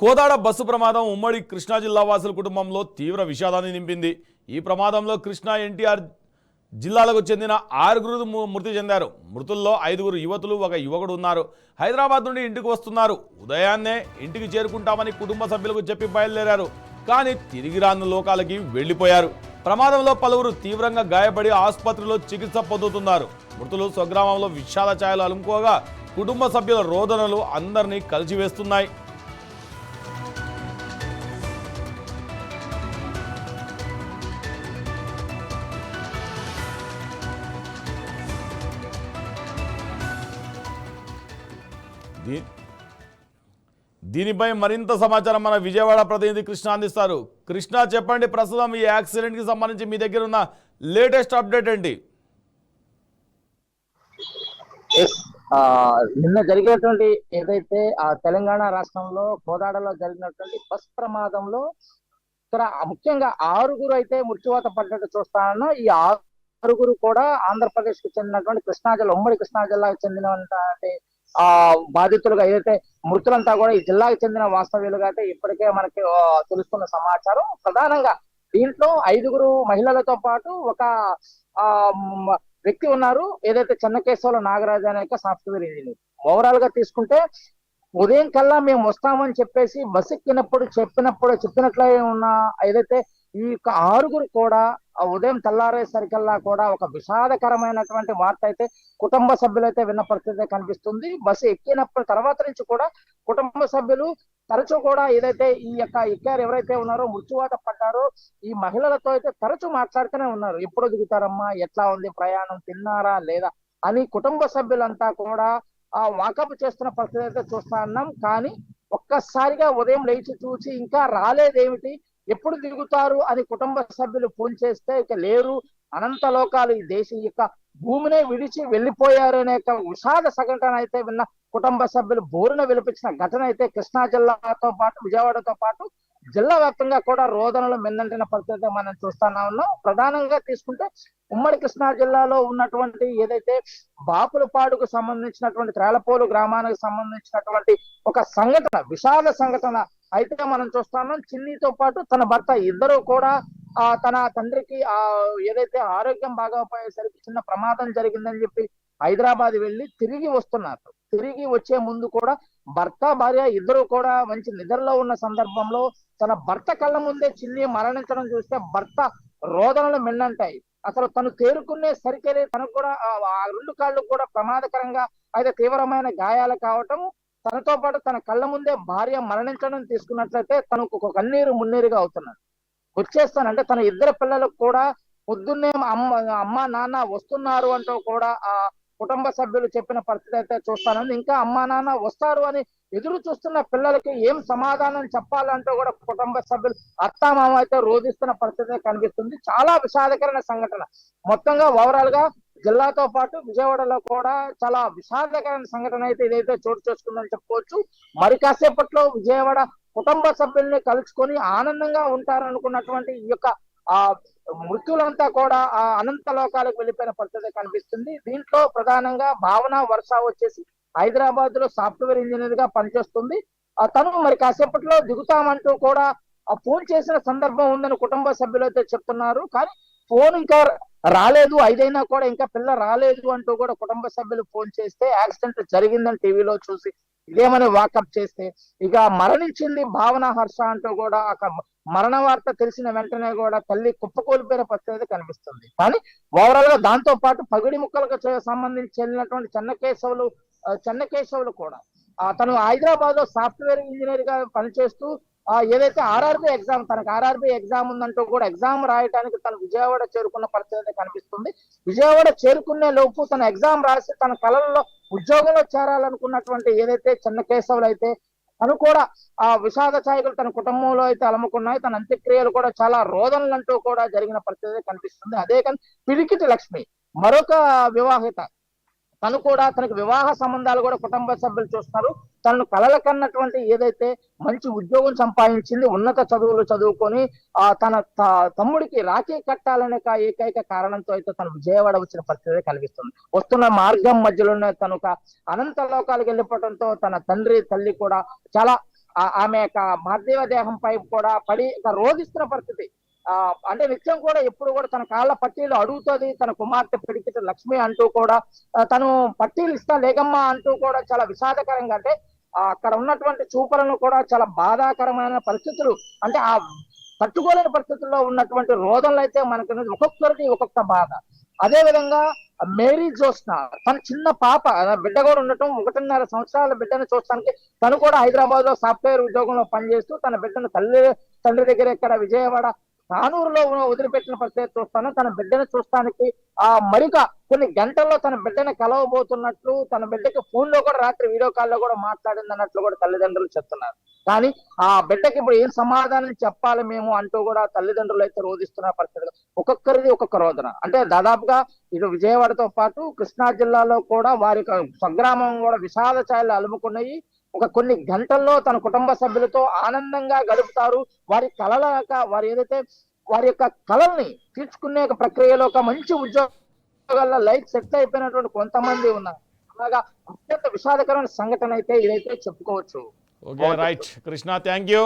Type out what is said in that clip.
Kodad bus ప్రమాదం ఉమ్మడి కృష్ణా జిల్లా వాసుల కుటుంబంలో తీవ్ర విషాదాన్ని నింపింది. ఈ ప్రమాదంలో కృష్ణా ఎన్టీఆర్ జిల్లాలకు చెందిన 6 మృతి చెందారు. మృతుల్లో 5 యువతులు, ఒక యువకుడు ఉన్నారు. హైదరాబాద్ నుండి ఇంటికి వస్తున్నారు. ఉదయాన్నే ఇంటికి చేరుకుంటామని కుటుంబ సభ్యులకు చెప్పి బయలుదేరారు. కానీ తిరిగి రాని లోకాలకి వెళ్లిపోయారు. ప్రమాదంలో పలువురు తీవ్రంగా గాయపడి ఆసుపత్రిలో చికిత్స పొందుతున్నారు. మృతులు స్వగ్రామంలో విషాద ఛాయలు అలుముకోగా కుటుంబ సభ్యుల రోదనలు అందరినీ కలిచివేస్తున్నాయి. దీనిపై మరింత సమాచారం మన విజయవాడ ప్రతినిధి కృష్ణ అందిస్తారు. కృష్ణ, చెప్పండి, ప్రస్తుతం ఈ యాక్సిడెంట్ కి సంబంధించి మీ దగ్గర ఉన్న లేటెస్ట్ అప్డేట్ ఏంటి? నిన్న జరిగినటువంటి ఏదైతే తెలంగాణ రాష్ట్రంలో కోదాడలో జరిగినటువంటి బస్ ప్రమాదంలో ఇక్కడ ముఖ్యంగా 6 అయితే మృత్యువాత పడ్డట్టు చూస్తానన్నా, ఈ 6 కూడా ఆంధ్రప్రదేశ్ కు చెందినటువంటి కృష్ణా జిల్లా, ఉమ్మడి కృష్ణా జిల్లాకు చెందినటువంటి బాధితులుగా ఏదైతే మృతులంతా కూడా ఈ జిల్లాకు చెందిన వాస్తవ్యులుగా అయితే ఇప్పటికే మనకి తెలుస్తున్న సమాచారం. ప్రధానంగా దీంట్లో 5 మహిళలతో పాటు ఒక వ్యక్తి ఉన్నారు, ఏదైతే చెన్నకేశవుల నాగరాజు అనే సాఫ్ట్వేర్ ఇంజనీర్. ఓవరాల్ గా తీసుకుంటే ఉదయం కల్లా మేము వస్తామని చెప్పేసి బస్ చెప్పినట్లే ఉన్న ఏదైతే ఈ 6 కూడా ఉదయం తెల్లారేసరికల్లా కూడా ఒక విషాదకరమైనటువంటి వార్త అయితే కుటుంబ సభ్యులైతే విన్న పరిస్థితి కనిపిస్తుంది. బస్సు ఎక్కినప్పుడు తర్వాత నుంచి కూడా కుటుంబ సభ్యులు తరచూ కూడా ఏదైతే ఈ యొక్క ఎక్కారు ఎవరైతే ఉన్నారో మృత్యువాత పడ్డారో ఈ మహిళలతో అయితే తరచూ మాట్లాడుతూనే ఉన్నారు. ఎప్పుడు దిగుతారమ్మా, ఎట్లా ఉంది ప్రయాణం, తిన్నారా లేదా అని కుటుంబ సభ్యులంతా కూడా వాకప్ చేస్తున్న పరిస్థితి అయితే చూస్తా ఉన్నాం. కానీ ఒక్కసారిగా ఉదయం లేచి చూసి ఇంకా రాలేదేమిటి, ఎప్పుడు దిగుతారు అని కుటుంబ సభ్యులు ఫోన్ చేస్తే ఇక లేరు, అనంత లోకాలు ఈ దేశం యొక్క భూమినే విడిచి వెళ్లిపోయారు అనే విషాద సంఘటన అయితే విన్న కుటుంబ సభ్యులు బోరున విలిపించిన ఘటన అయితే కృష్ణా జిల్లాతో పాటు విజయవాడతో పాటు జిల్లా వ్యాప్తంగా కూడా రోదనలు మిన్నంటిన పరిస్థితి మనం చూస్తా ఉన్నాం. ప్రధానంగా తీసుకుంటే ఉమ్మడి కృష్ణా జిల్లాలో ఉన్నటువంటి ఏదైతే బాపులపాడుకు సంబంధించినటువంటి త్రేలపోలు గ్రామానికి సంబంధించినటువంటి ఒక సంఘటన, విషాద సంఘటన అయితే మనం చూస్తున్నాం. చిన్నితో పాటు తన భర్త ఇద్దరు కూడా తన తండ్రికి ఏదైతే ఆరోగ్యం బాగోపోయేసరికి చిన్న ప్రమాదం జరిగిందని చెప్పి హైదరాబాద్ వెళ్ళి తిరిగి వస్తున్నారు. తిరిగి వచ్చే ముందు కూడా భర్త భార్య ఇద్దరు కూడా మంచి నిద్రలో ఉన్న సందర్భంలో తన భర్త కళ్ళ ముందే చిన్ని మరణించడం చూస్తే భర్త రోదనలు మిన్నంటాయి. అసలు తను తేరుకునే సరికే తనకు కూడా 2 కాళ్ళు కూడా ప్రమాదకరంగా అయితే తీవ్రమైన గాయాలు కావటం, తనతో పాటు తన కళ్ళ ముందే భార్య మరణించడం తీసుకున్నట్లయితే తనకు ఒక కన్నీరు మున్నీరుగా అవుతున్నాడు. వచ్చేస్తానంటే తన 2 పిల్లలకు కూడా పొద్దున్నే అమ్మ నాన్న వస్తున్నారు అంటూ కూడా కుటుంబ సభ్యులు చెప్పిన పరిస్థితి అయితే చూస్తానని, ఇంకా అమ్మా నాన్న వస్తారు అని ఎదురు చూస్తున్న పిల్లలకి ఏం సమాధానం చెప్పాలంటూ కూడా కుటుంబ సభ్యులు అత్తామామ అయితే రోధిస్తున్న పరిస్థితి కనిపిస్తుంది. చాలా విషాదకరమైన సంఘటన. మొత్తంగా ఓవరాల్ గా జిల్లాతో పాటు విజయవాడలో కూడా చాలా విషాదకరమైన సంఘటన అయితే ఇదైతే చోటు చేసుకుందని చెప్పుకోవచ్చు. మరి కాసేపట్లో విజయవాడ కుటుంబ సభ్యుల్ని కలుసుకొని ఆనందంగా ఉంటారనుకున్నటువంటి ఈ యొక్క మృత్యులంతా కూడా అనంత లోకాలకు వెళ్ళిపోయిన పరిస్థితి కనిపిస్తుంది. దీంట్లో ప్రధానంగా భావన వర్ష వచ్చేసి హైదరాబాద్ లో సాఫ్ట్వేర్ ఇంజనీర్ గా పనిచేస్తుంది. తను మరి కాసేపట్లో దిగుతామంటూ కూడా ఫోన్ చేసిన సందర్భం ఉందని కుటుంబ సభ్యులు అయితే చెప్తున్నారు. కానీ ఫోన్ ఇంకా రాలేదు, 5 అయినా కూడా ఇంకా పిల్ల రాలేదు అంటూ కూడా కుటుంబ సభ్యులు ఫోన్ చేస్తే యాక్సిడెంట్ జరిగిందని టీవీలో చూసి ఇదేమని వాకప్ చేస్తే ఇక మరణించింది భావన హర్ష అంటూ కూడా మరణ వార్త తెలిసిన వెంటనే కూడా తల్లి కుప్పకూలిపోయిన పరిస్థితి కనిపిస్తుంది. కానీ ఓవరాల్ గా దాంతో పాటు పగిడి ముక్కలకు సంబంధించి చెందినటువంటి చెన్నకేశవులు కూడా తను హైదరాబాద్ లో సాఫ్ట్వేర్ ఇంజనీర్ గా పనిచేస్తూ ఏదైతే తనకు ఆర్ఆర్బి ఎగ్జామ్ ఉందంటూ కూడా ఎగ్జామ్ రాయడానికి తను విజయవాడ చేరుకున్న పరిస్థితి కనిపిస్తుంది. విజయవాడ చేరుకునే లోపు తన ఎగ్జామ్ రాసి తన కళల్లో ఉద్యోగంలో చేరాలనుకున్నటువంటి ఏదైతే చెన్నకేశవులు అయితే తను కూడా విషాద ఛాయలు తన కుటుంబంలో అయితే అలముకున్నాయి. తన అంత్యక్రియలు కూడా చాలా రోదనలంటూ కూడా జరిగిన పరిస్థితి కనిపిస్తుంది. అదే కానీ పిడికిటి లక్ష్మి మరొక వివాహిత, తను కూడా తనకు వివాహ సంబంధాలు కూడా కుటుంబ సభ్యులు చూస్తున్నారు. తనను కలల కన్నటువంటి ఏదైతే మంచి ఉద్యోగం సంపాదించింది, ఉన్నత చదువులు చదువుకొని తన తమ్ముడికి రాఖీ కట్టాలనే ఏకైక కారణంతో అయితే తను విజయవాడ వచ్చిన పరిస్థితి కనిపిస్తుంది. వస్తున్న మార్గం మధ్యలోనే తను అనంత లోకాలకు వెళ్ళిపోవడంతో తన తండ్రి తల్లి కూడా చాలా ఆమె యొక్క పార్థివ దేహంపై కూడా పడి ఇక రోధిస్తున్న పరిస్థితి. అంటే నిత్యం కూడా ఎప్పుడు కూడా తన కాళ్ళ పట్టీలు అడుగుతుంది తన కుమార్తె పిడికిట లక్ష్మి అంటూ కూడా తను పట్టీలు ఇస్తా లేకమ్మా అంటూ కూడా చాలా విషాదకరంగా, అంటే అక్కడ ఉన్నటువంటి చూపలను కూడా చాలా బాధాకరమైన పరిస్థితులు, అంటే ఆ తట్టుకోలేని పరిస్థితుల్లో ఉన్నటువంటి రోదనలు అయితే మనకు ఒక్కొక్కరికి ఒక్కొక్క బాధ. అదే విధంగా మేరీ జోస్న తన చిన్న పాప బిడ్డ కూడా ఉండటం, 1.5 సంవత్సరాల బిడ్డను చూడటానికి తను కూడా హైదరాబాద్ లో సాఫ్ట్వేర్ ఉద్యోగంలో పనిచేస్తూ తన బిడ్డను తండ్రి దగ్గర ఇక్కడ విజయవాడ కానూరులో వదిలిపెట్టిన పరిస్థితి చూస్తాను. తన బిడ్డను చూస్తానికి మరిగా కొన్ని గంటల్లో తన బిడ్డను కలవబోతున్నట్లు, తన బిడ్డకి ఫోన్ లో కూడా రాత్రి వీడియో కాల్లో కూడా మాట్లాడింది అన్నట్లు కూడా తల్లిదండ్రులు చెప్తున్నారు. కానీ ఆ బిడ్డకి ఇప్పుడు ఏం సమాధానం చెప్పాలి మేము అంటూ కూడా తల్లిదండ్రులు అయితే రోధిస్తున్న పరిస్థితి. ఒక్కొక్కరిది ఒక్కొక్క రోదన. అంటే దాదాపుగా ఇటు విజయవాడతో పాటు కృష్ణా జిల్లాలో కూడా వారి స్వగ్రామం కూడా విషాద ఛాయలు అలుముకున్నాయి. కొన్ని గంటల్లో తన కుటుంబ సభ్యులతో ఆనందంగా గడుపుతారు. వారి వారి ఏదైతే వారి యొక్క కళల్ని తీర్చుకునే ప్రక్రియలో ఒక మంచి ఉద్యోగాల్లో లైఫ్ సెటిల్ అయిపోయినటువంటి కొంతమంది ఉన్నారు. అలాగా అత్యంత విషాదకరమైన సంఘటన అయితే ఇదైతే చెప్పుకోవచ్చు. Okay right Krishna, thank you.